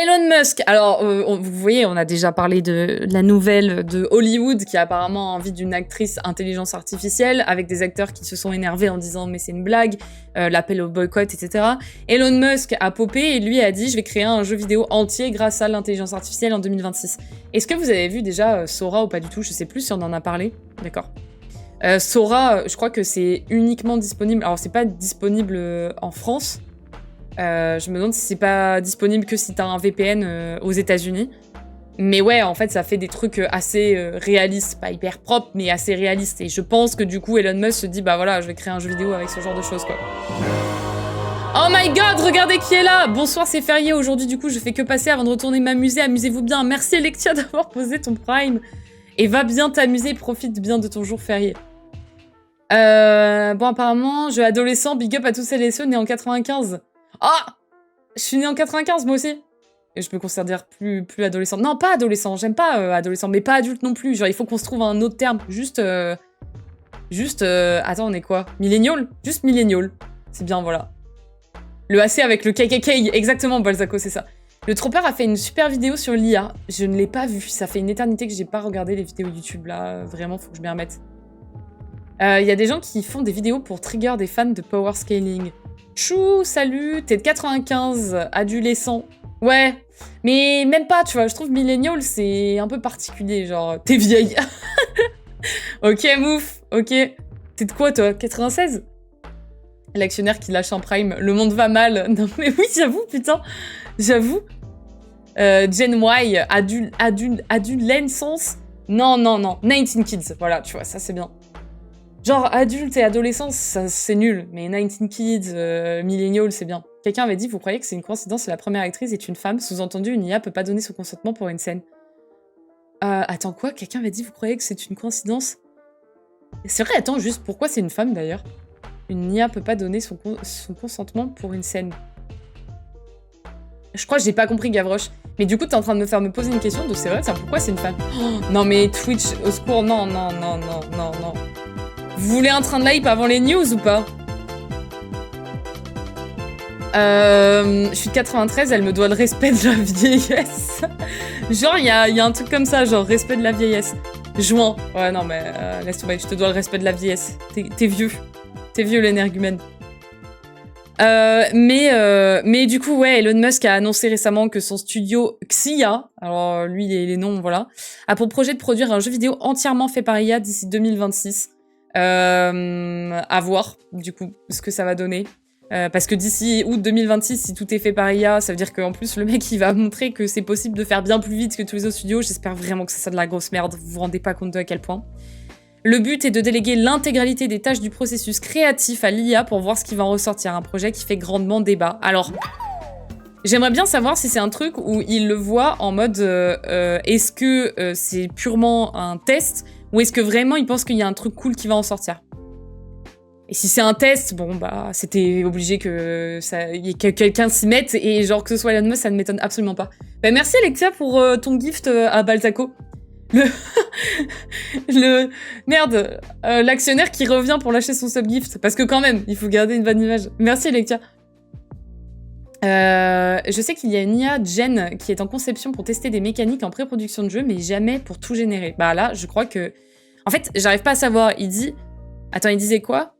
Elon Musk, alors vous voyez, on a déjà parlé de la nouvelle de Hollywood qui a apparemment envie d'une actrice intelligence artificielle avec des acteurs qui se sont énervés en disant mais c'est une blague, l'appel au boycott, etc. Elon Musk a popé et lui a dit je vais créer un jeu vidéo entier grâce à l'intelligence artificielle en 2026. Est-ce que vous avez vu déjà Sora ou pas du tout? Je sais plus si on en a parlé. D'accord. Sora, je crois que c'est uniquement disponible, alors c'est pas disponible en France. Je me demande si c'est pas disponible que si t'as un VPN aux États-Unis. Mais ouais, en fait, ça fait des trucs assez réalistes, pas hyper propres, mais assez réalistes. Et je pense que du coup, Elon Musk se dit, bah voilà, je vais créer un jeu vidéo avec ce genre de choses, quoi. Oh my god, regardez qui est là! Bonsoir, c'est férié aujourd'hui, du coup, je fais que passer avant de retourner m'amuser. Amusez-vous bien. Merci, Electia, d'avoir posé ton Prime. Et va bien t'amuser, profite bien de ton jour férié. Bon, apparemment, jeu adolescent, big up à tous celles et ceux nés en 95. Ah! Je suis née en 95, moi aussi. Et je me considère plus adolescente. Non, pas adolescent, j'aime pas adolescent, mais pas adulte non plus. Genre, il faut qu'on se trouve un autre terme. Juste, attends, on est quoi? Millennial? Juste millennial. C'est bien, voilà. Le AC avec le KKK, exactement, Balzaco, c'est ça. Le Trompeur a fait une super vidéo sur l'IA. Je ne l'ai pas vue. Ça fait une éternité que j'ai pas regardé les vidéos YouTube, là. Vraiment, faut que je m'y remette. Il y a des gens qui font des vidéos pour trigger des fans de power scaling. Chou, salut, t'es de 95, adolescent. Ouais, mais même pas, tu vois, je trouve millennial, c'est un peu particulier, genre, t'es vieille. Ok, mouf, ok. T'es de quoi, toi, 96? L'actionnaire qui lâche un prime, le monde va mal. Non, mais oui, j'avoue, putain, j'avoue. Gen Y, adolescence. Non, 19 kids, voilà, tu vois, ça c'est bien. Genre, adulte et adolescence, c'est nul. Mais 19 kids, millennial, c'est bien. Quelqu'un avait dit, vous croyez que c'est une coïncidence si la première actrice est une femme? Sous-entendu, une IA peut pas donner son consentement pour une scène. Attends, quoi? Quelqu'un avait dit, vous croyez que c'est une coïncidence? C'est vrai, attends, juste, pourquoi c'est une femme, d'ailleurs? Une IA peut pas donner son consentement pour une scène. Je crois que j'ai pas compris, Gavroche. Mais du coup, t'es en train de me faire me poser une question de c'est vrai, ça, pourquoi c'est une femme? Oh, non, mais Twitch, au secours, non. Vous voulez un train de hype avant les news ou pas? Je suis de 93, elle me doit le respect de la vieillesse. Genre, il y a un truc comme ça, genre respect de la vieillesse. Juin. Ouais, non, mais laisse tomber, je te dois le respect de la vieillesse. T'es vieux. T'es vieux, l'énergumène. Mais du coup, ouais, Elon Musk a annoncé récemment que son studio Xia, alors lui, les noms, voilà, a pour projet de produire un jeu vidéo entièrement fait par IA d'ici 2026. À voir, du coup, ce que ça va donner. Parce que d'ici août 2026, si tout est fait par IA, ça veut dire qu'en plus, le mec, il va montrer que c'est possible de faire bien plus vite que tous les autres studios. J'espère vraiment que c'est ça de la grosse merde. Vous vous rendez pas compte de à quel point. Le but est de déléguer l'intégralité des tâches du processus créatif à l'IA pour voir ce qui va en ressortir. Un projet qui fait grandement débat. Alors, j'aimerais bien savoir si c'est un truc où il le voit en mode est-ce que c'est purement un test ou est-ce que vraiment il pense qu'il y a un truc cool qui va en sortir? Et si c'est un test, bon bah c'était obligé que quelqu'un s'y mette et genre que ce soit Elon Musk, ça ne m'étonne absolument pas. Bah, merci Alexia pour ton gift à Balzaco. Merde, l'actionnaire qui revient pour lâcher son sub-gift. Parce que quand même, il faut garder une bonne image. Merci Alexia. Je sais qu'il y a une IA Gen qui est en conception pour tester des mécaniques en pré-production de jeu, mais jamais pour tout générer. Bah là, je crois que... En fait, j'arrive pas à savoir. Il dit... Attends, il disait quoi?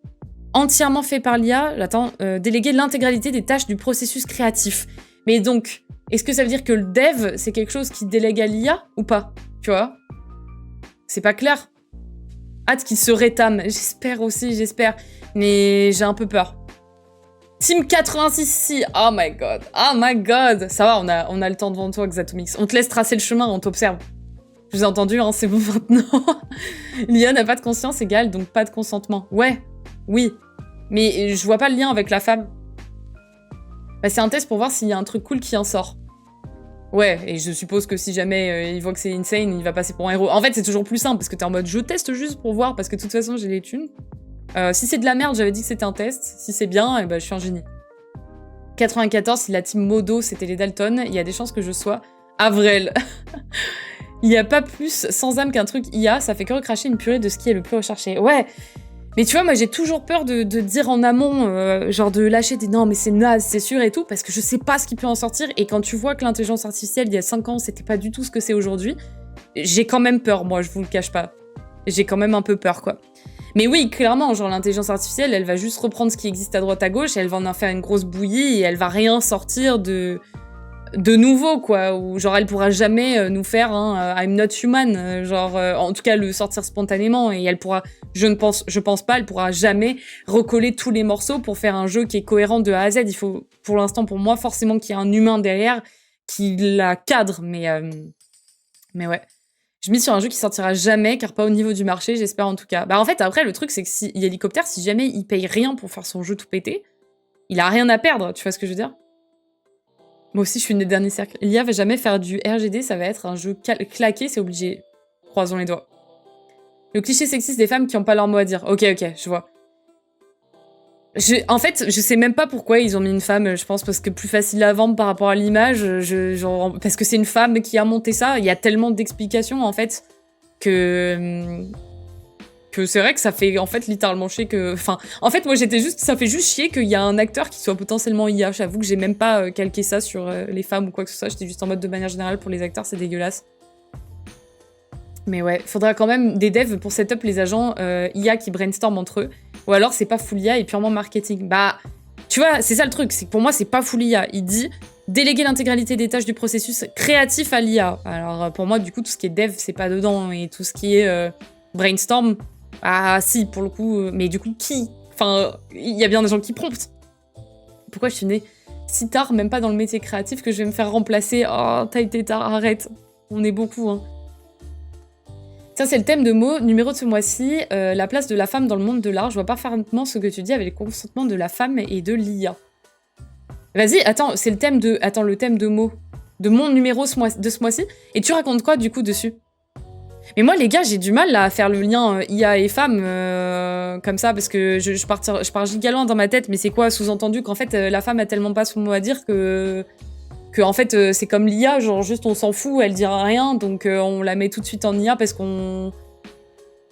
Entièrement fait par l'IA. Attends, déléguer l'intégralité des tâches du processus créatif. Mais donc, est-ce que ça veut dire que le dev, c'est quelque chose qui délègue à l'IA ou pas? Tu vois? C'est pas clair. Hâte qu'il se rétame. J'espère aussi, j'espère. Mais j'ai un peu peur. Team 86, si. Oh my god. Oh my god. Ça va, on a le temps devant toi, Xatomix. On te laisse tracer le chemin, on t'observe. Je vous ai entendu, hein, c'est bon maintenant. L'IA n'a pas de conscience égale, donc pas de consentement. Ouais, oui. Mais je vois pas le lien avec la femme. Bah, c'est un test pour voir s'il y a un truc cool qui en sort. Ouais, et je suppose que si jamais il voit que c'est insane, il va passer pour un héros. En fait, c'est toujours plus simple, parce que t'es en mode je teste juste pour voir, parce que de toute façon, j'ai les thunes. Si c'est de la merde, j'avais dit que c'était un test. Si c'est bien, eh ben, je suis un génie. 94, si la team Modo, c'était les Dalton, il y a des chances que je sois Avril. Il n'y a pas plus sans âme qu'un truc IA, ça fait que recracher une purée de ce qui est le plus recherché. Ouais, Mais tu vois, moi j'ai toujours peur de dire en amont, genre de lâcher des non mais c'est naze, c'est sûr et tout, parce que je sais pas ce qui peut en sortir, et quand tu vois que l'intelligence artificielle il y a 5 ans c'était pas du tout ce que c'est aujourd'hui, j'ai quand même peur, moi je vous le cache pas. J'ai quand même un peu peur quoi. Mais oui, clairement, genre l'intelligence artificielle, elle va juste reprendre ce qui existe à droite à gauche, et elle va en faire une grosse bouillie, et elle va rien sortir de nouveau, quoi, ou genre elle pourra jamais nous faire un I'm not human, en tout cas le sortir spontanément, et elle pourra, je pense pas, elle pourra jamais recoller tous les morceaux pour faire un jeu qui est cohérent de A à Z. Il faut, pour l'instant, pour moi, forcément qu'il y ait un humain derrière qui la cadre, mais ouais. Je mise sur un jeu qui sortira jamais, car pas au niveau du marché, j'espère en tout cas. Bah en fait, après, le truc, c'est que si Hélicoptère, si jamais il paye rien pour faire son jeu tout pété, il a rien à perdre, tu vois ce que je veux dire? Moi aussi, je suis une des derniers cercles. L'IA va jamais faire du RGD, ça va être un jeu claqué, c'est obligé. Croisons les doigts. Le cliché sexiste des femmes qui ont pas leur mot à dire. Ok, je vois. En fait, je sais même pas pourquoi ils ont mis une femme, je pense parce que plus facile à vendre par rapport à l'image, parce que c'est une femme qui a monté ça, il y a tellement d'explications en fait que c'est vrai que ça fait en fait littéralement chier que... Enfin, en fait moi ça fait juste chier qu'il y a un acteur qui soit potentiellement IA, j'avoue que j'ai même pas calqué ça sur les femmes ou quoi que ce soit, j'étais juste en mode de manière générale pour les acteurs c'est dégueulasse. Mais ouais, faudra quand même des devs pour setup les agents IA qui brainstorment entre eux. Ou alors c'est pas full IA et purement marketing. Bah, tu vois, c'est ça le truc, c'est que pour moi c'est pas full IA. Il dit déléguer l'intégralité des tâches du processus créatif à l'IA. Alors pour moi du coup tout ce qui est dev c'est pas dedans, et tout ce qui est brainstorm, ah si pour le coup, mais du coup qui? Enfin, il y a bien des gens qui promptent. Pourquoi je suis née si tard, même pas dans le métier créatif, que je vais me faire remplacer? Oh, t'as été tard, arrête. On est beaucoup, hein. Ça, c'est le thème de mots numéro de ce mois-ci, la place de la femme dans le monde de l'art. Je vois parfaitement ce que tu dis avec le consentement de la femme et de l'IA. Vas-y, attends, c'est le thème de... Attends, le thème de mots. De mon numéro de ce mois-ci. Et tu racontes quoi, du coup, dessus? Mais moi, les gars, j'ai du mal là, à faire le lien IA et femme comme ça, parce que je pars giga loin dans ma tête, mais c'est quoi sous-entendu qu'en fait, la femme a tellement pas son mot à dire que en fait, c'est comme l'IA, genre juste on s'en fout, elle dira rien, donc on la met tout de suite en IA parce qu'on...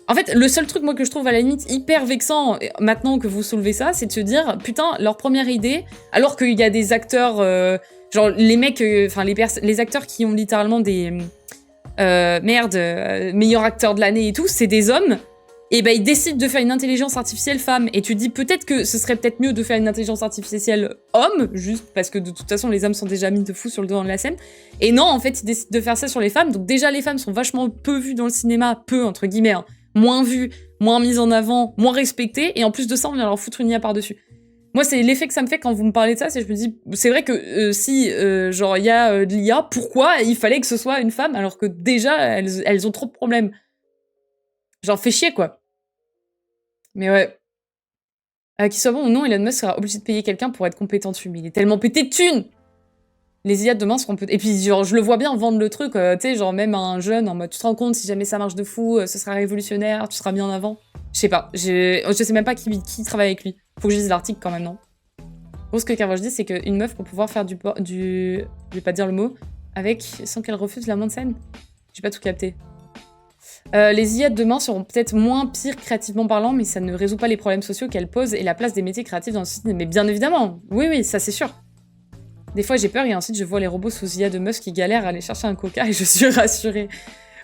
En fait, le seul truc, moi, que je trouve à la limite hyper vexant, maintenant que vous soulevez ça, c'est de se dire, putain, leur première idée, alors qu'il y a des acteurs, genre les mecs, enfin les acteurs qui ont littéralement des... meilleurs acteurs de l'année et tout, c'est des hommes, et ben ils décident de faire une intelligence artificielle femme, et tu dis peut-être que ce serait peut-être mieux de faire une intelligence artificielle homme, juste parce que de toute façon les hommes sont déjà mis de fou sur le devant de la scène, et non, en fait ils décident de faire ça sur les femmes, donc déjà les femmes sont vachement peu vues dans le cinéma, peu entre guillemets, hein, moins vues, moins mises en avant, moins respectées, et en plus de ça on vient leur foutre une IA par-dessus. Moi, c'est l'effet que ça me fait quand vous me parlez de ça, c'est que je me dis, c'est vrai que si, genre, il y a de l'IA, pourquoi il fallait que ce soit une femme, alors que déjà, elles ont trop de problèmes. Genre, fait chier, quoi. Mais ouais. Qu'il soit bon ou non, Elon Musk sera obligé de payer quelqu'un pour être compétent dessus, mais il est tellement pété de thunes! Les IA de demain seront peut-être... Et puis, genre, je le vois bien vendre le truc, tu sais, genre, même à un jeune, en mode, tu te rends compte, si jamais ça marche de fou, ce sera révolutionnaire, tu seras mis en avant. Je sais pas, je sais même pas qui travaille avec lui. Faut que je lise l'article quand même, non? Bon, ce que Carvajal dit, c'est qu'une meuf, pour pouvoir faire du... Je vais pas dire le mot, sans qu'elle refuse la main de scène. J'ai pas tout capté. Les IA de demain seront peut-être moins pires créativement parlant, mais ça ne résout pas les problèmes sociaux qu'elles posent et la place des métiers créatifs dans le société. Mais bien évidemment, oui, ça c'est sûr. Des fois j'ai peur et ensuite je vois les robots sous IA de Musk qui galèrent à aller chercher un coca et je suis rassurée.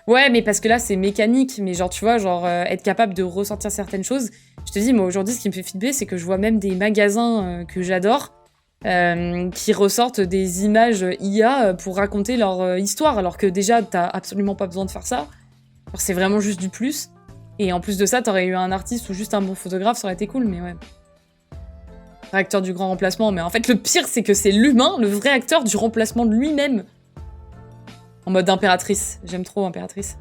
Ouais, mais parce que là c'est mécanique, mais genre tu vois, genre être capable de ressortir certaines choses. Je te dis, moi aujourd'hui ce qui me fait flipper, c'est que je vois même des magasins que j'adore qui ressortent des images IA pour raconter leur histoire, alors que déjà t'as absolument pas besoin de faire ça. C'est vraiment juste du plus. Et en plus de ça, t'aurais eu un artiste ou juste un bon photographe, ça aurait été cool, mais ouais. Vrai acteur du grand remplacement, mais en fait le pire c'est que c'est l'humain, le vrai acteur du remplacement de lui-même. En mode impératrice, j'aime trop impératrice.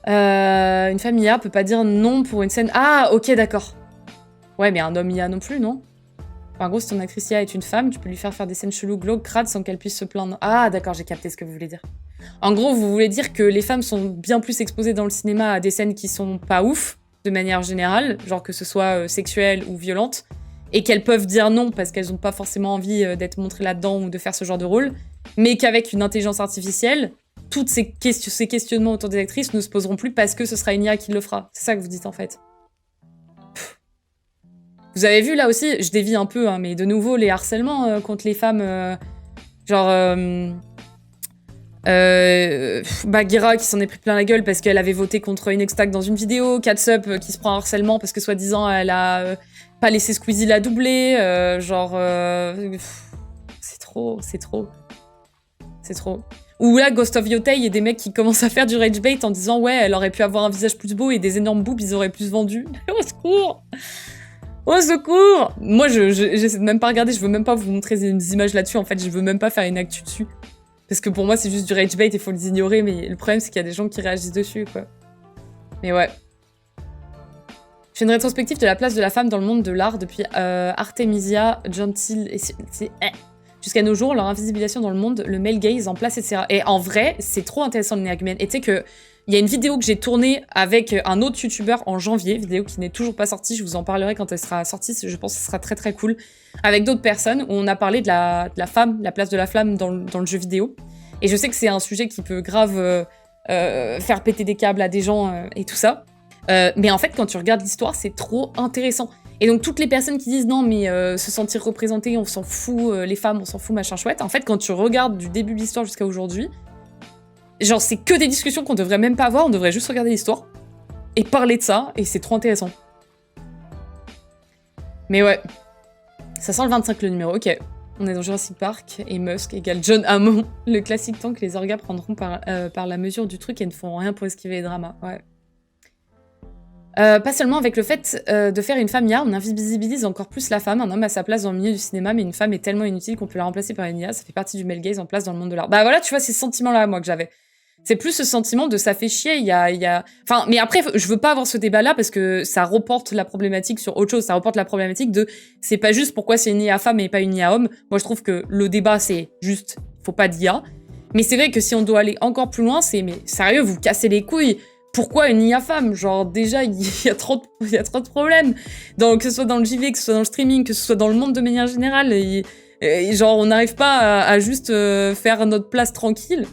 Une femme IA peut pas dire non pour une scène... Ah, ok, d'accord. Ouais, mais un homme IA non plus, non? Enfin, en gros, si ton actrice IA est une femme, tu peux lui faire des scènes cheloues, glauques, crades, sans qu'elle puisse se plaindre. Ah, d'accord, j'ai capté ce que vous voulez dire. En gros, vous voulez dire que les femmes sont bien plus exposées dans le cinéma à des scènes qui sont pas ouf, de manière générale, genre que ce soit sexuelle ou violente, et qu'elles peuvent dire non parce qu'elles n'ont pas forcément envie d'être montrées là-dedans ou de faire ce genre de rôle, mais qu'avec une intelligence artificielle, ces questionnements autour des actrices ne se poseront plus parce que ce sera une IA qui le fera. C'est ça que vous dites, en fait. Vous avez vu, là aussi, je dévie un peu, hein, mais de nouveau, les harcèlements contre les femmes, Bagheera qui s'en est pris plein la gueule parce qu'elle avait voté contre une extac dans une vidéo, Catsup qui se prend un harcèlement parce que soi-disant elle a pas laissé Squeezie la doubler, c'est trop. Ou là, Ghost of Yotei, il y a des mecs qui commencent à faire du rage bait en disant ouais, elle aurait pu avoir un visage plus beau et des énormes boobs, ils auraient plus vendu. Au secours! Au secours! Moi, j'essaie de même pas regarder, je veux même pas vous montrer des images là-dessus, en fait, je veux même pas faire une actu dessus. Parce que pour moi, c'est juste du rage bait et faut les ignorer, mais le problème, c'est qu'il y a des gens qui réagissent dessus, quoi. Mais ouais. Je fais une rétrospective de la place de la femme dans le monde de l'art depuis Artemisia Gentil jusqu'à nos jours, leur invisibilisation dans le monde, le male gaze en place, etc. Et en vrai, c'est trop intéressant le argument. Et tu sais que il y a une vidéo que j'ai tournée avec un autre youtubeur en janvier, vidéo qui n'est toujours pas sortie, je vous en parlerai quand elle sera sortie, je pense que ce sera très très cool, avec d'autres personnes, où on a parlé de la femme, la place de la femme dans le jeu vidéo. Et je sais que c'est un sujet qui peut grave faire péter des câbles à des gens et tout ça. Mais en fait, quand tu regardes l'histoire, c'est trop intéressant. Et donc, toutes les personnes qui disent non, mais se sentir représentée, on s'en fout, les femmes, on s'en fout, machin chouette. En fait, quand tu regardes du début de l'histoire jusqu'à aujourd'hui, genre, c'est que des discussions qu'on devrait même pas avoir, on devrait juste regarder l'histoire et parler de ça, et c'est trop intéressant. Mais ouais, ça sent le 25 le numéro, ok. On est dans Jurassic Park, et Musk égale John Hammond, le classique tant que les orgas prendront par la mesure du truc et ne feront rien pour esquiver les dramas, ouais. Pas seulement avec le fait de faire une femme IA, on invisibilise encore plus la femme, un homme a sa place dans le milieu du cinéma, mais une femme est tellement inutile qu'on peut la remplacer par une IA, ça fait partie du male gaze en place dans le monde de l'art. Bah voilà, tu vois, c'est ce sentiment-là, moi, que j'avais. C'est plus ce sentiment de ça fait chier, il y a... Enfin, mais après, je veux pas avoir ce débat-là parce que ça reporte la problématique sur autre chose, ça reporte la problématique de c'est pas juste pourquoi c'est une IA femme et pas une IA homme. Moi, je trouve que le débat, c'est juste, faut pas d'IA. Mais c'est vrai que si on doit aller encore plus loin, c'est, mais sérieux, vous cassez les couilles. Pourquoi une IA femme? Genre, déjà, il y a trop de problèmes. Que ce soit dans le JV, que ce soit dans le streaming, que ce soit dans le monde de manière générale. Et genre, on n'arrive pas à juste faire notre place tranquille.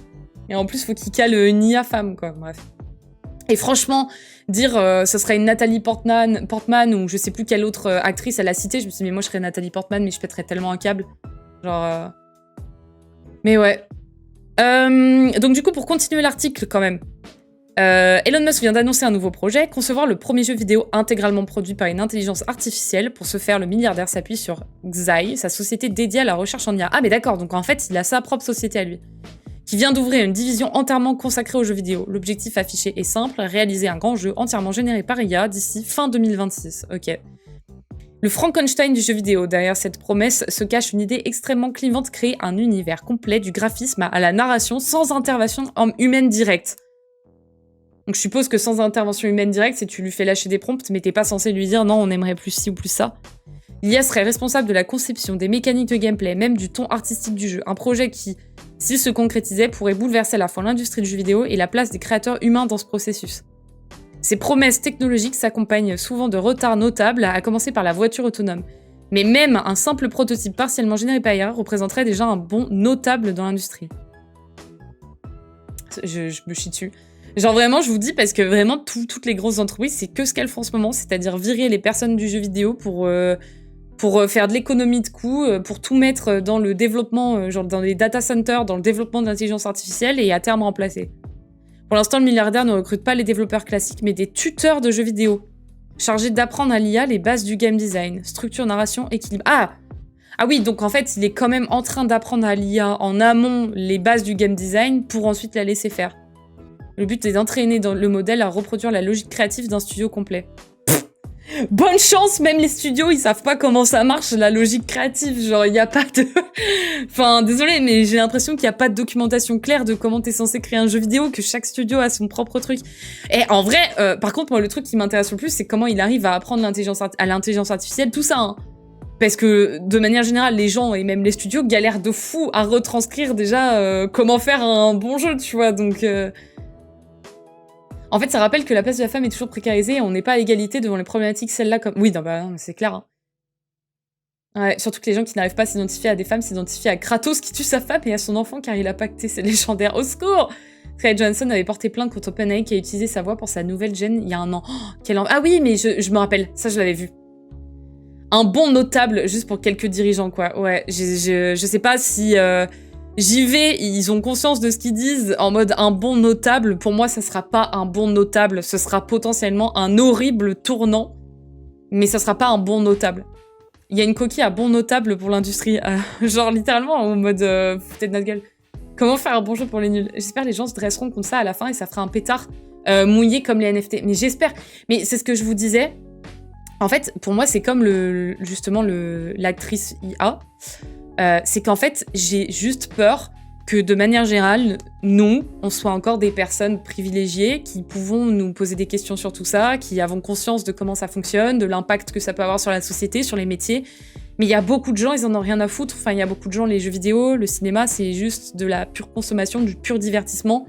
Et en plus, faut qu'il cale une IA femme, quoi. Bref. Et franchement, dire ce serait une Nathalie Portman ou je sais plus quelle autre actrice elle a cité, je me suis dit, mais moi, je serais Nathalie Portman, mais je pèterais tellement un câble. Genre... Mais ouais. Donc du coup, pour continuer l'article, quand même... Elon Musk vient d'annoncer un nouveau projet, concevoir le premier jeu vidéo intégralement produit par une intelligence artificielle. Pour ce faire, le milliardaire s'appuie sur Xai, sa société dédiée à la recherche en IA. Ah mais d'accord, donc en fait, il a sa propre société à lui, qui vient d'ouvrir une division entièrement consacrée aux jeux vidéo. L'objectif affiché est simple, réaliser un grand jeu entièrement généré par IA d'ici fin 2026. Ok. Le Frankenstein du jeu vidéo. Derrière cette promesse se cache une idée extrêmement clivante, créer un univers complet du graphisme à la narration sans intervention humaine directe. Donc je suppose que sans intervention humaine directe, c'est tu lui fais lâcher des prompts, mais t'es pas censé lui dire non, on aimerait plus ci ou plus ça. L'IA serait responsable de la conception, des mécaniques de gameplay, même du ton artistique du jeu. Un projet qui, s'il se concrétisait, pourrait bouleverser à la fois l'industrie du jeu vidéo et la place des créateurs humains dans ce processus. Ces promesses technologiques s'accompagnent souvent de retards notables, à commencer par la voiture autonome. Mais même un simple prototype partiellement généré par IA représenterait déjà un bond notable dans l'industrie. Je me chie dessus. Genre vraiment, je vous dis, parce que vraiment, toutes les grosses entreprises, c'est que ce qu'elles font en ce moment, c'est-à-dire virer les personnes du jeu vidéo pour faire de l'économie de coûts, pour tout mettre dans le développement, genre dans les data centers, dans le développement de l'intelligence artificielle et à terme remplacer. Pour l'instant, le milliardaire ne recrute pas les développeurs classiques, mais des tuteurs de jeux vidéo, chargés d'apprendre à l'IA les bases du game design, structure, narration, équilibre. Ah oui, donc en fait, il est quand même en train d'apprendre à l'IA en amont les bases du game design pour ensuite la laisser faire. Le but est d'entraîner le modèle à reproduire la logique créative d'un studio complet. Bonne chance, même les studios, ils savent pas comment ça marche, la logique créative. Genre, il y a pas de... Enfin, désolé, mais j'ai l'impression qu'il y a pas de documentation claire de comment t'es censé créer un jeu vidéo, que chaque studio a son propre truc. Et en vrai, par contre, moi, le truc qui m'intéresse le plus, c'est comment il arrive à apprendre à l'intelligence artificielle, tout ça, hein. Parce que, de manière générale, les gens, et même les studios, galèrent de fou à retranscrire déjà comment faire un bon jeu, tu vois, donc... En fait, ça rappelle que la place de la femme est toujours précarisée et on n'est pas à égalité devant les problématiques, celles-là comme... Oui, non, bah non, c'est clair. Hein. Ouais, surtout que les gens qui n'arrivent pas à s'identifier à des femmes s'identifient à Kratos qui tue sa femme et à son enfant car il a pacté, c'est légendaire. Au secours! Scarlett Johansson avait porté plainte contre OpenAI qui a utilisé sa voix pour sa nouvelle gen il y a un an. Oh, ah oui, mais je me rappelle, ça je l'avais vu. Un bon notable, juste pour quelques dirigeants, quoi. Ouais, je sais pas si j'y vais, ils ont conscience de ce qu'ils disent, en mode un bon notable. Pour moi, ça sera pas un bon notable, ce sera potentiellement un horrible tournant, mais ça sera pas un bon notable. Il y a une coquille à bon notable pour l'industrie, genre littéralement en mode foutez de notre gueule. Comment faire un bon jeu pour les nuls? J'espère que les gens se dresseront contre ça à la fin et ça fera un pétard mouillé comme les NFT. Mais j'espère. Mais c'est ce que je vous disais. En fait, pour moi, c'est comme justement l'actrice IA. C'est qu'en fait, j'ai juste peur que de manière générale, nous, on soit encore des personnes privilégiées qui pouvons nous poser des questions sur tout ça, qui avons conscience de comment ça fonctionne, de l'impact que ça peut avoir sur la société, sur les métiers. Mais il y a beaucoup de gens, ils en ont rien à foutre. Enfin, il y a beaucoup de gens, les jeux vidéo, le cinéma, c'est juste de la pure consommation, du pur divertissement.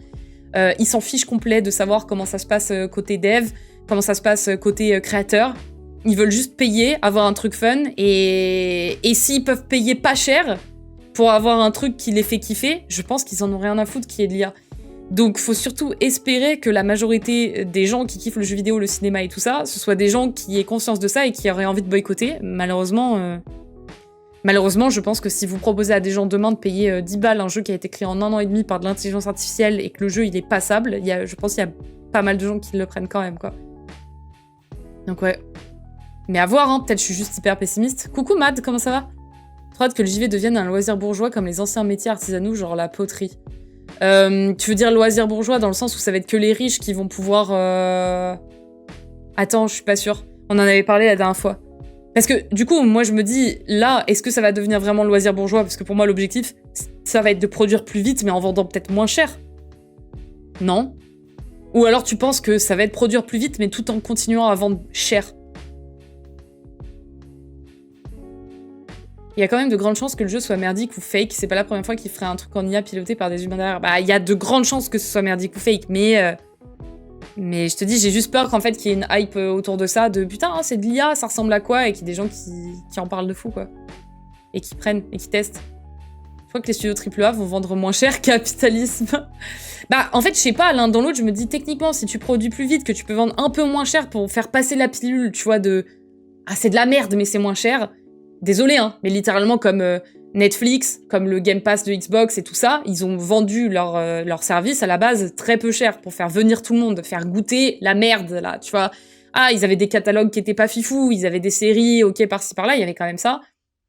Ils s'en fichent complet de savoir comment ça se passe côté dev, comment ça se passe côté créateur. Ils veulent juste payer, avoir un truc fun, et s'ils peuvent payer pas cher pour avoir un truc qui les fait kiffer, je pense qu'ils en ont rien à foutre qui est de l'IA. Donc faut surtout espérer que la majorité des gens qui kiffent le jeu vidéo, le cinéma et tout ça, ce soit des gens qui aient conscience de ça et qui auraient envie de boycotter. Malheureusement, je pense que si vous proposez à des gens demain de payer 10 balles un jeu qui a été créé en 1 an et demi par de l'intelligence artificielle et que le jeu il est passable, je pense qu'il y a pas mal de gens qui le prennent quand même, quoi. Donc ouais. Mais à voir, hein, peut-être je suis juste hyper pessimiste. Coucou Mad, comment ça va? Trop hâte que le JV devienne un loisir bourgeois comme les anciens métiers artisanaux, genre la poterie. Tu veux dire loisir bourgeois dans le sens où ça va être que les riches qui vont pouvoir... Attends, je suis pas sûre. On en avait parlé la dernière fois. Parce que du coup, moi je me dis, là, est-ce que ça va devenir vraiment loisir bourgeois? Parce que pour moi, l'objectif, ça va être de produire plus vite, mais en vendant peut-être moins cher. Non? Ou alors tu penses que ça va être produire plus vite, mais tout en continuant à vendre cher? Il y a quand même de grandes chances que le jeu soit merdique ou fake. C'est pas la première fois qu'il ferait un truc en IA piloté par des humains derrière. Bah, il y a de grandes chances que ce soit merdique ou fake, mais je te dis, j'ai juste peur qu'en fait, qu'il y ait une hype autour de ça, de putain, c'est de l'IA, ça ressemble à quoi? Et qu'il y ait des gens qui en parlent de fou, quoi. Et qui prennent, et qui testent. Je crois que les studios AAA vont vendre moins cher, capitalisme. Bah, en fait, je sais pas, l'un dans l'autre, je me dis, techniquement, si tu produis plus vite, que tu peux vendre un peu moins cher pour faire passer la pilule, tu vois, ah, c'est de la merde, mais c'est moins cher. Désolé, hein, mais littéralement comme Netflix, comme le Game Pass de Xbox et tout ça, ils ont vendu leur service à la base très peu cher pour faire venir tout le monde, faire goûter la merde, là, tu vois. Ah, ils avaient des catalogues qui étaient pas fifous, ils avaient des séries, ok, par-ci par-là, il y avait quand même ça.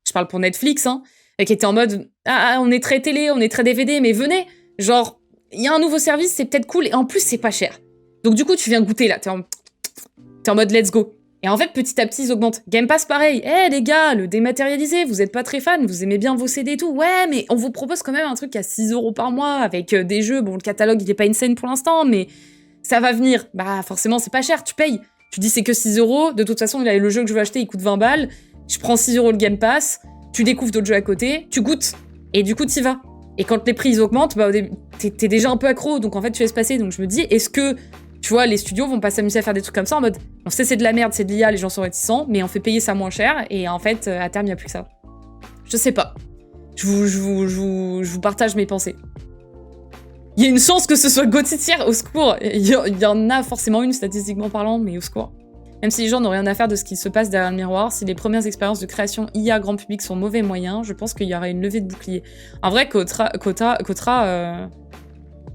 Je parle pour Netflix, hein, et qui était en mode, ah, on est très télé, on est très DVD, mais venez, genre, il y a un nouveau service, c'est peut-être cool, et en plus, c'est pas cher. Donc du coup, tu viens goûter, là, t'es en mode let's go. Et en fait, petit à petit, ils augmentent. Game Pass, pareil. Les gars, le dématérialisé, vous êtes pas très fans, vous aimez bien vos CD et tout. Ouais, mais on vous propose quand même un truc à 6 € par mois, avec des jeux. Bon, le catalogue, il est pas insane pour l'instant, mais ça va venir. Bah, forcément, c'est pas cher, tu payes. Tu dis c'est que 6 €. De toute façon, le jeu que je veux acheter, il coûte 20 balles. Je prends 6 € le Game Pass. Tu découvres d'autres jeux à côté. Tu goûtes. Et du coup, t'y vas. Et quand les prix, ils augmentent, bah, t'es déjà un peu accro. Donc, en fait, tu laisses passer. Donc, je me dis, est-ce que... Tu vois, les studios vont pas s'amuser à faire des trucs comme ça en mode on sait c'est de la merde, c'est de l'IA, les gens sont réticents, mais on fait payer ça moins cher et en fait, à terme, il n'y a plus que ça. Je sais pas. Je vous partage mes pensées. Il y a une chance que ce soit Gauthier, au secours. Il y en a forcément une, statistiquement parlant, mais au secours. Même si les gens n'ont rien à faire de ce qui se passe derrière le miroir, si les premières expériences de création IA grand public sont mauvais moyens, je pense qu'il y aura une levée de bouclier. En vrai, Kotra,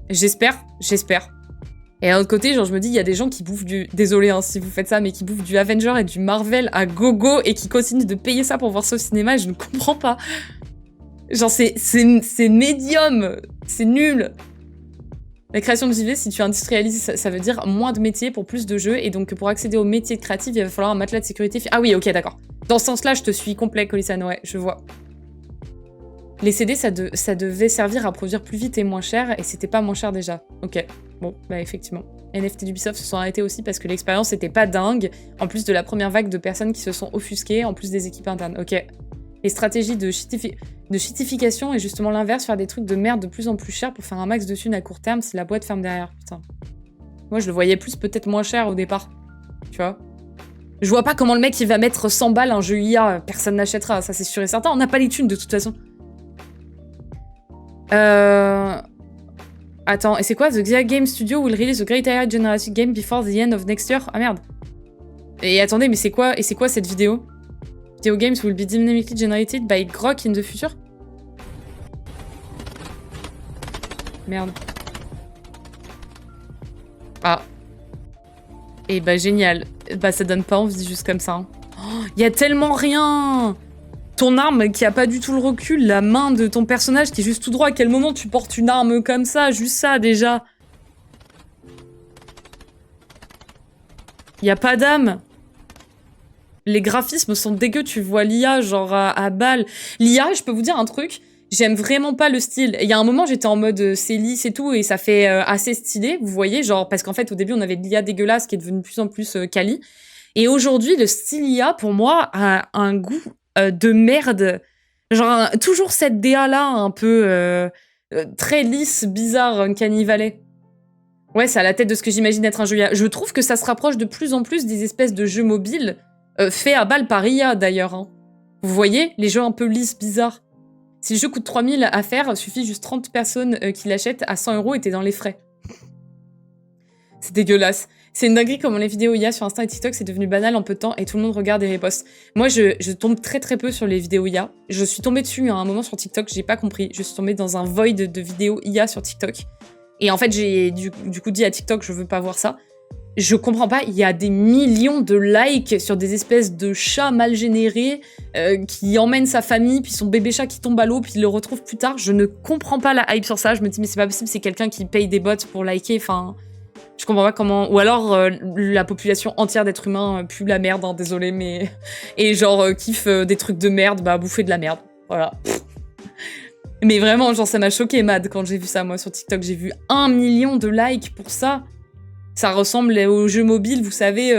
j'espère. Et d'un autre côté, genre, je me dis, il y a des gens qui bouffent du... Désolé hein, si vous faites ça, mais qui bouffent du Avenger et du Marvel à gogo et qui continuent de payer ça pour voir ça au cinéma et je ne comprends pas. Genre, c'est médium. C'est nul. La création de JV, si tu industrialises, ça veut dire moins de métiers pour plus de jeux. Et donc, pour accéder aux métiers créatifs, il va falloir un matelas de sécurité. Ah oui, ok, d'accord. Dans ce sens-là, je te suis complet, Colissan, ouais, je vois. Les CD, ça devait servir à produire plus vite et moins cher, et c'était pas moins cher déjà. Ok, bon, bah effectivement. NFT d'Ubisoft se sont arrêtés aussi parce que l'expérience était pas dingue, en plus de la première vague de personnes qui se sont offusquées, en plus des équipes internes. Ok. Les stratégies de shitification est justement l'inverse, faire des trucs de merde de plus en plus chers pour faire un max de thunes à court terme si la boîte ferme derrière, putain. Moi, je le voyais plus peut-être moins cher au départ, tu vois. Je vois pas comment le mec il va mettre 100 balles un jeu IA, personne n'achètera, ça c'est sûr et certain, on n'a pas les thunes de toute façon. Attends, et c'est quoi? The Xia Game Studio will release a great AI generative game before the end of next year. Ah merde. Et attendez, mais c'est quoi cette vidéo? Video games will be dynamically generated by Grok in the future? Merde. Ah. Et bah génial. Bah ça donne pas envie juste comme ça. Hein. Oh, y a tellement rien. Ton arme qui a pas du tout le recul, la main de ton personnage qui est juste tout droit. À quel moment tu portes une arme comme ça? Juste ça déjà. Y a pas d'âme. Les graphismes sont dégueux, tu vois l'IA genre à balle. L'IA, je peux vous dire un truc, j'aime vraiment pas le style. Il y a un moment, j'étais en mode c'est lisse et tout, et ça fait assez stylé, vous voyez, genre, parce qu'en fait, au début, on avait de l'IA dégueulasse qui est devenue de plus en plus quali. Et aujourd'hui, le style IA, pour moi, a un goût de merde. Genre, toujours cette DA-là, un peu très lisse, bizarre, Uncanny Valley. Ouais, c'est à la tête de ce que j'imagine être un jeu IA. Je trouve que ça se rapproche de plus en plus des espèces de jeux mobiles fait à balle par IA, d'ailleurs. Hein. Vous voyez, les jeux un peu lisses, bizarres. Si le jeu coûte 3000 à faire, suffit juste 30 personnes qui l'achètent à 100 € et t'es dans les frais. C'est dégueulasse. C'est une dinguerie comment les vidéos IA sur Insta et TikTok, c'est devenu banal en peu de temps et tout le monde regarde et riposte. Moi, je tombe très très peu sur les vidéos IA. Je suis tombée dessus à un moment sur TikTok, j'ai pas compris. Je suis tombée dans un void de vidéos IA sur TikTok. Et en fait, j'ai du coup dit à TikTok, je veux pas voir ça. Je comprends pas, il y a des millions de likes sur des espèces de chats mal générés qui emmènent sa famille, puis son bébé chat qui tombe à l'eau, puis il le retrouve plus tard. Je ne comprends pas la hype sur ça. Je me dis, mais c'est pas possible, c'est quelqu'un qui paye des bots pour liker. Enfin, je comprends pas comment... Ou alors, la population entière d'êtres humains pue la merde, hein, désolé, mais... Et genre, kiffe des trucs de merde, bah, bouffer de la merde. Voilà. Mais vraiment, genre, ça m'a choqué, Mad, quand j'ai vu ça, moi, sur TikTok. J'ai vu 1 million de likes pour ça. Ça ressemble aux jeux mobiles, vous savez,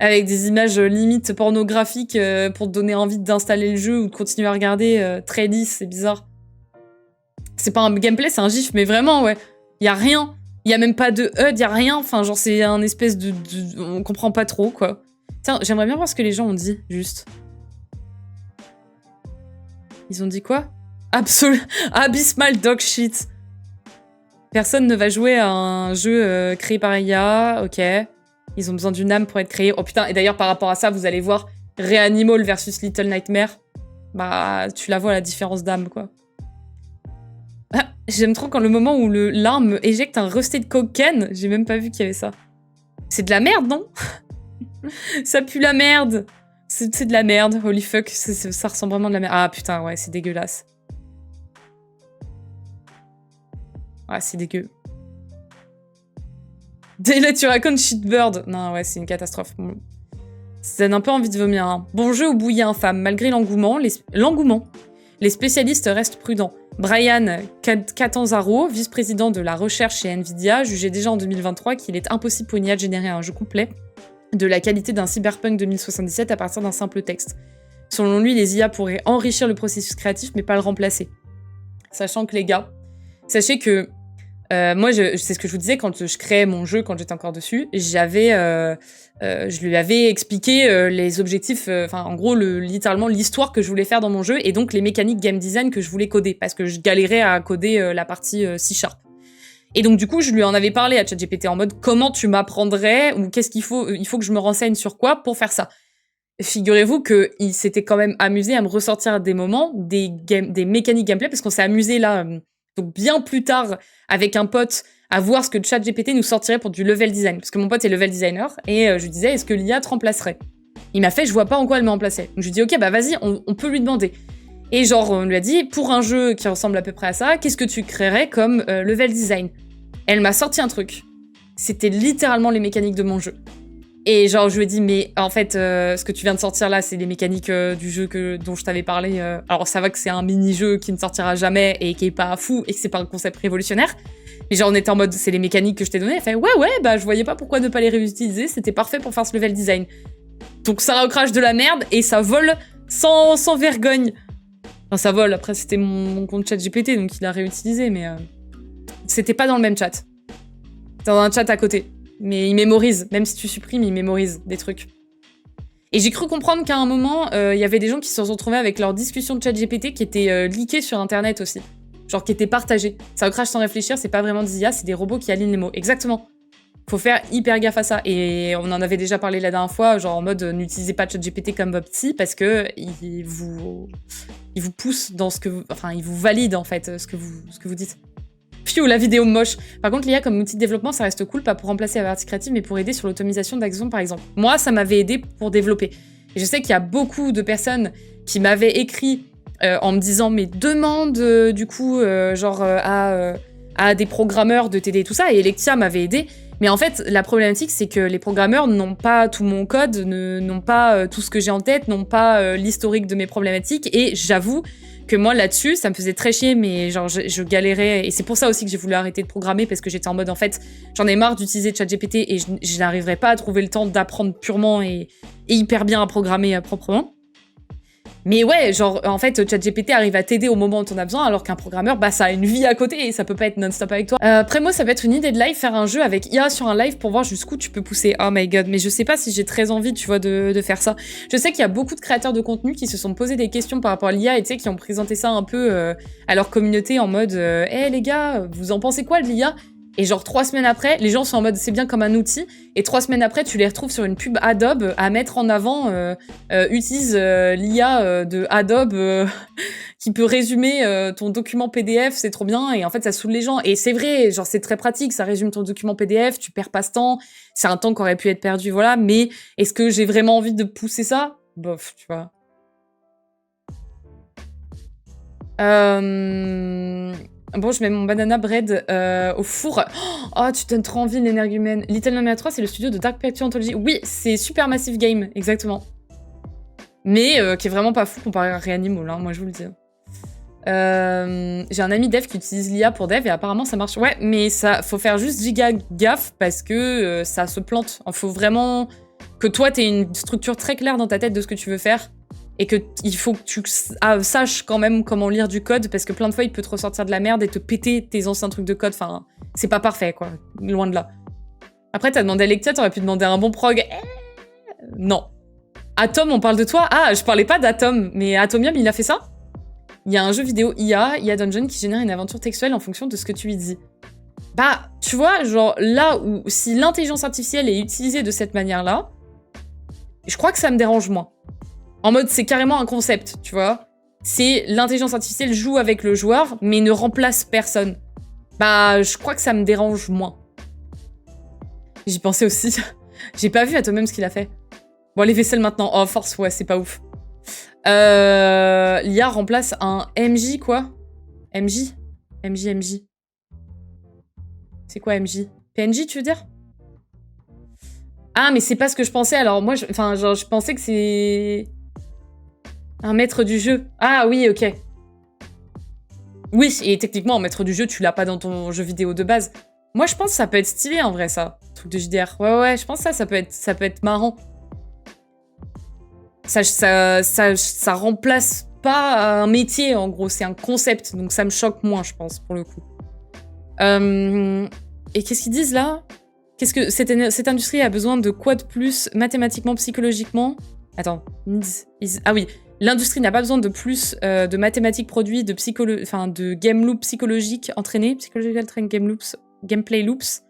avec des images limite pornographiques pour te donner envie d'installer le jeu ou de continuer à regarder. Très lisse, c'est bizarre. C'est pas un gameplay, c'est un gif, mais vraiment, ouais. Y a rien. Y a même pas de HUD, y a rien. Enfin, genre, c'est un espèce de... On comprend pas trop, quoi. Tiens, j'aimerais bien voir ce que les gens ont dit, juste. Ils ont dit quoi? Abysmal dog shit. Personne ne va jouer à un jeu créé par IA, ok. Ils ont besoin d'une âme pour être créés. Oh putain, et d'ailleurs, par rapport à ça, vous allez voir Reanimal versus Little Nightmare. Bah, tu la vois, la différence d'âme, quoi. Ah, j'aime trop quand le moment où l'arme éjecte un rusted coken. J'ai même pas vu qu'il y avait ça. C'est de la merde, non? Ça pue la merde. C'est de la merde, holy fuck. Ça ressemble vraiment de la merde. Ah putain, ouais, c'est dégueulasse. Ouais, c'est dégueu. Là, tu racontes Shitbird. Non, ouais, c'est une catastrophe. Ça donne un peu envie de vomir. Hein. Bon jeu ou bouillie infâme. Malgré l'engouement, les spécialistes restent prudents. Brian Catanzaro, vice-président de la recherche chez Nvidia, jugeait déjà en 2023 qu'il est impossible pour une IA de générer un jeu complet de la qualité d'un Cyberpunk 2077 à partir d'un simple texte. Selon lui, les IA pourraient enrichir le processus créatif, mais pas le remplacer. Sachant que les gars, sachez que moi, c'est ce que je vous disais quand je créais mon jeu, quand j'étais encore dessus, je lui avais expliqué les objectifs, enfin en gros littéralement l'histoire que je voulais faire dans mon jeu et donc les mécaniques game design que je voulais coder parce que je galérais à coder la partie C#. Et donc du coup, je lui en avais parlé à ChatGPT en mode comment tu m'apprendrais ou qu'est-ce qu'il faut, il faut que je me renseigne sur quoi pour faire ça. Figurez-vous qu'il s'était quand même amusé à me ressortir des moments, des mécaniques gameplay parce qu'on s'est amusé là. Donc bien plus tard, avec un pote, à voir ce que ChatGPT nous sortirait pour du level design. Parce que mon pote est level designer, et je lui disais, est-ce que l'IA te remplacerait? Il m'a fait, je vois pas en quoi elle me remplaçait. Donc je lui dis, ok, bah vas-y, on peut lui demander. Et genre, on lui a dit, pour un jeu qui ressemble à peu près à ça, qu'est-ce que tu créerais comme level design? Elle m'a sorti un truc. C'était littéralement les mécaniques de mon jeu. Et genre, je lui ai dit, mais en fait, ce que tu viens de sortir là, c'est les mécaniques du jeu dont je t'avais parlé. Alors, ça va que c'est un mini-jeu qui ne sortira jamais et qui est pas fou et que c'est pas un concept révolutionnaire. Mais genre, on était en mode, c'est les mécaniques que je t'ai données. Elle fait, ouais, bah, je voyais pas pourquoi ne pas les réutiliser. C'était parfait pour faire ce level design. Donc, ça recrache de la merde et ça vole sans vergogne. Enfin, ça vole. Après, c'était mon compte ChatGPT, donc il a réutilisé, mais c'était pas dans le même chat. C'était dans un chat à côté. Mais il mémorise. Même si tu supprimes, il mémorise des trucs. Et j'ai cru comprendre qu'à un moment, il y avait des gens qui se sont retrouvés avec leur discussion de ChatGPT qui étaient leakées sur Internet aussi. Genre qui étaient partagées. Ça crache sans réfléchir, c'est pas vraiment des IA, c'est des robots qui alignent les mots. Exactement. Faut faire hyper gaffe à ça. Et on en avait déjà parlé la dernière fois, genre en mode n'utilisez pas ChatGPT comme votre psy parce que il vous pousse dans ce que vous... Enfin, il vous valide en fait ce que vous dites. Pfiou, la vidéo moche. Par contre, l'IA comme outil de développement, ça reste cool, pas pour remplacer la partie créative, mais pour aider sur l'automatisation d'actions par exemple. Moi, ça m'avait aidé pour développer. Et je sais qu'il y a beaucoup de personnes qui m'avaient écrit en me disant mais demande du coup à des programmeurs de t'aider tout ça, et Electia m'avait aidé. Mais en fait, la problématique, c'est que les programmeurs n'ont pas tout mon code, n'ont pas tout ce que j'ai en tête, n'ont pas l'historique de mes problématiques. Et j'avoue que moi, là-dessus, ça me faisait très chier, mais genre, je galérais. Et c'est pour ça aussi que j'ai voulu arrêter de programmer, parce que j'étais en mode, en fait, j'en ai marre d'utiliser ChatGPT et je n'arriverai pas à trouver le temps d'apprendre purement et hyper bien à programmer proprement. Mais ouais, genre, en fait, ChatGPT arrive à t'aider au moment où t'en as besoin, alors qu'un programmeur, bah, ça a une vie à côté et ça peut pas être non-stop avec toi. Prémo, ça peut être une idée de live, faire un jeu avec IA sur un live pour voir jusqu'où tu peux pousser. Oh my god, mais je sais pas si j'ai très envie, tu vois, de faire ça. Je sais qu'il y a beaucoup de créateurs de contenu qui se sont posés des questions par rapport à l'IA et tu sais, qui ont présenté ça un peu à leur communauté en mode hey, les gars, vous en pensez quoi de l'IA ? Et genre 3 semaines après, les gens sont en mode c'est bien comme un outil. Et 3 semaines après, tu les retrouves sur une pub Adobe à mettre en avant utilise l'IA de Adobe qui peut résumer ton document PDF, c'est trop bien. Et en fait, ça saoule les gens. Et c'est vrai, genre c'est très pratique, ça résume ton document PDF, tu perds pas ce temps. C'est un temps qui aurait pu être perdu, voilà. Mais est-ce que j'ai vraiment envie de pousser ça ? Bof, tu vois. Bon, je mets mon banana bread au four. Oh, tu donnes trop envie, l'énergumène. Little Nightmares 3, c'est le studio de Dark Pictures Anthology. Oui, c'est Supermassive Game, exactement. Mais qui est vraiment pas fou comparé à Reanimal, hein, moi je vous le dis. J'ai un ami dev qui utilise l'IA pour dev et apparemment ça marche. Ouais, mais ça, faut faire juste giga gaffe parce que ça se plante. Il faut vraiment que toi, t'aies une structure très claire dans ta tête de ce que tu veux faire. Et qu'il faut que tu saches quand même comment lire du code, parce que plein de fois, il peut te ressortir de la merde et te péter tes anciens trucs de code. Enfin, c'est pas parfait, quoi. Loin de là. Après, t'as demandé à Lectia, t'aurais pu demander un bon prog. Non. Atom, on parle de toi ? Ah, je parlais pas d'Atom, mais Atomium, il a fait ça ? Il y a un jeu vidéo IA Dungeon, qui génère une aventure textuelle en fonction de ce que tu lui dis. Bah, tu vois, genre, là où, si l'intelligence artificielle est utilisée de cette manière-là, je crois que ça me dérange moins. En mode, c'est carrément un concept, tu vois. C'est l'intelligence artificielle joue avec le joueur, mais ne remplace personne. Bah, je crois que ça me dérange moins. J'y pensais aussi. J'ai pas vu Atomium ce qu'il a fait. Bon, les vaisselles maintenant. Oh, force, ouais, c'est pas ouf. L'IA remplace un MJ, quoi. MJ. C'est quoi MJ ? PNJ, tu veux dire ? Ah, mais c'est pas ce que je pensais. Alors, moi, je pensais que c'est... un maître du jeu. Ah oui, ok. Oui, et techniquement, un maître du jeu, tu l'as pas dans ton jeu vidéo de base. Moi, je pense que ça peut être stylé, en vrai, ça. Truc de JDR. Ouais, je pense que ça peut être marrant. Ça remplace pas un métier, en gros. C'est un concept, donc ça me choque moins, je pense, pour le coup. Et qu'est-ce qu'ils disent, là ? Qu'est-ce que... Cette industrie a besoin de quoi de plus, mathématiquement, psychologiquement ? Attends. Ah oui. L'industrie n'a pas besoin de plus de mathématiques produits, de game loops psychologiques entraînés, psychological train game loops, gameplay loops.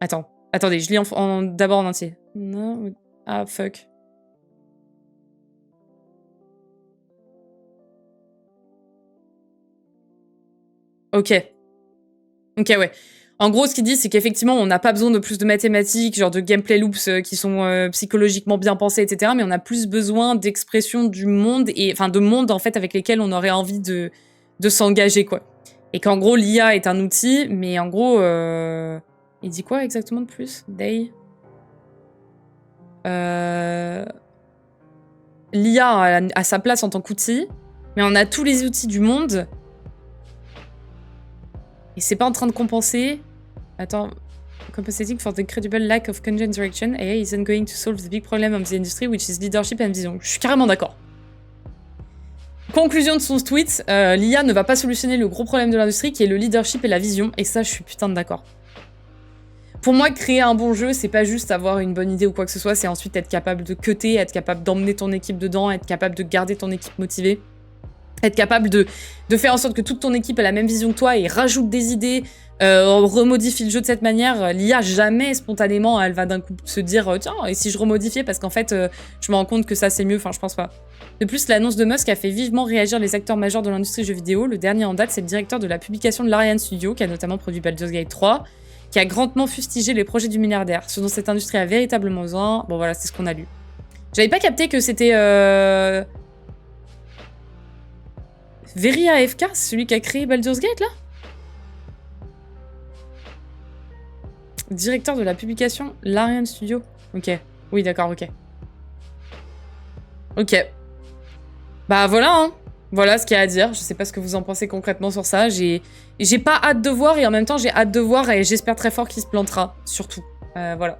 Attendez, je lis d'abord en entier. Non, ah fuck. Ok, ouais. En gros, ce qu'il dit, c'est qu'effectivement, on n'a pas besoin de plus de mathématiques, genre de gameplay loops qui sont psychologiquement bien pensés, etc. Mais on a plus besoin d'expression du monde, de mondes, en fait, avec lesquels on aurait envie de s'engager, quoi. Et qu'en gros, l'IA est un outil, mais en gros... il dit quoi exactement de plus ? L'IA a sa place en tant qu'outil, mais on a tous les outils du monde... Et c'est pas en train de compenser... Attends. Compensating for the credible lack of content direction, AI isn't going to solve the big problem of the industry, which is leadership and vision. Je suis carrément d'accord. Conclusion de son tweet, l'IA ne va pas solutionner le gros problème de l'industrie, qui est le leadership et la vision. Et ça, je suis putain de d'accord. Pour moi, créer un bon jeu, c'est pas juste avoir une bonne idée ou quoi que ce soit, c'est ensuite être capable de cutter, être capable d'emmener ton équipe dedans, être capable de garder ton équipe motivée, être capable de faire en sorte que toute ton équipe a la même vision que toi et rajoute des idées, remodifie le jeu de cette manière. L'IA, jamais spontanément, elle va d'un coup se dire tiens, et si je remodifiais parce qu'en fait, je me rends compte que ça c'est mieux. Enfin, je pense pas. De plus, l'annonce de Musk a fait vivement réagir les acteurs majeurs de l'industrie jeux vidéo. Le dernier en date, c'est le directeur de la publication de l'Ariane Studio, qui a notamment produit Baldur's Gate 3, qui a grandement fustigé les projets du milliardaire, ce dont cette industrie a véritablement besoin. Bon voilà, c'est ce qu'on a lu. J'avais pas capté que c'était Very AFK, c'est celui qui a créé Baldur's Gate, là? Directeur de la publication Larian Studio. Ok. Oui, d'accord, ok. Ok. Bah voilà, hein. Voilà ce qu'il y a à dire. Je sais pas ce que vous en pensez concrètement sur ça. J'ai pas hâte de voir et en même temps j'ai hâte de voir et j'espère très fort qu'il se plantera, surtout. Voilà.